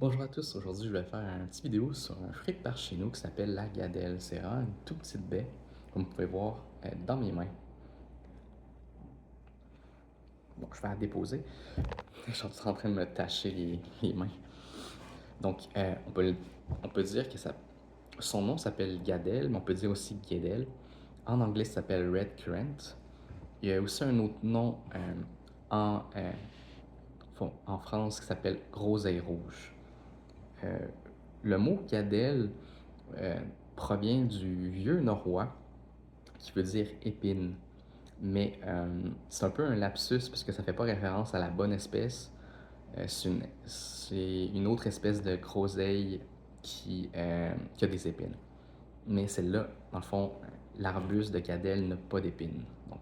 Bonjour à tous, aujourd'hui je vais faire une petite vidéo sur un fruit de par chez nous qui s'appelle la gadelle. C'est vraiment une toute petite baie, comme vous pouvez voir dans mes mains. Bon, je vais la déposer. Je suis en train de me tacher les mains. Donc, on peut dire que son nom s'appelle gadelle, mais on peut dire aussi guédelle. En anglais, ça s'appelle red currant. Il y a aussi un autre nom en, euh, en France qui s'appelle groseille rouge. Euh, le mot gadelle euh, provient du vieux norrois qui veut dire épine. Mais c'est un peu un lapsus parce que ça fait pas référence à la bonne espèce. C'est une autre espèce de groseille qui a des épines. Mais celle-là, dans le fond, l'arbuste de gadelle n'a pas d'épines. Donc,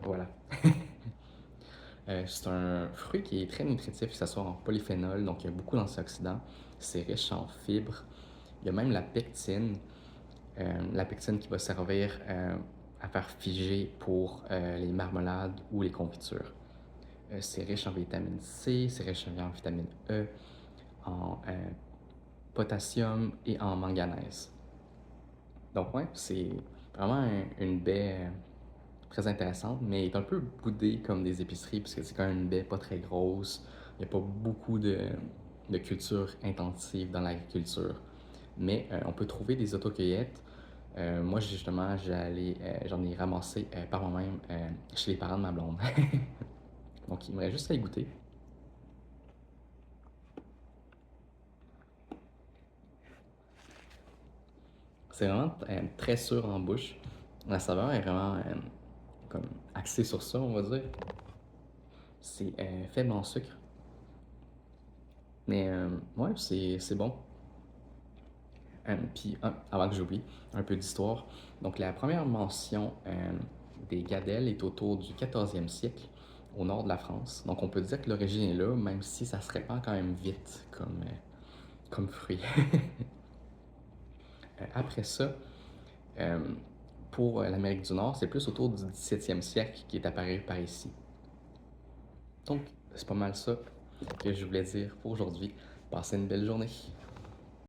voilà. C'est un fruit qui est très nutritif, que ce soit en polyphénol, donc il y a beaucoup d'antioxydants. C'est riche en fibres. Il y a même la pectine qui va servir à faire figer pour les marmelades ou les confitures. C'est riche en vitamine C, c'est riche en vitamine E, en potassium et en manganèse. Donc ouais, c'est vraiment une baie très intéressante, mais elle est un peu boudée comme des épiceries, parce que c'est quand même une baie pas très grosse. Il n'y a pas beaucoup de culture intensive dans l'agriculture. Mais on peut trouver des autocueillettes. Moi, justement, j'en ai ramassé par moi-même chez les parents de ma blonde. Donc, il me reste juste à y goûter. C'est vraiment très sûr en bouche. La saveur est vraiment comme axée sur ça, on va dire. C'est faible en sucre. Mais ouais, c'est bon. Puis, avant que j'oublie, un peu d'histoire. Donc, la première mention des gadelles est autour du 14e siècle, au nord de la France. Donc, on peut dire que l'origine est là, même si ça se répand quand même vite comme fruit. Après ça, euh, pour l'Amérique du Nord, c'est plus autour du 17e siècle qui est apparu par ici. Donc, c'est pas mal ça que je voulais dire pour aujourd'hui. Passez une belle journée.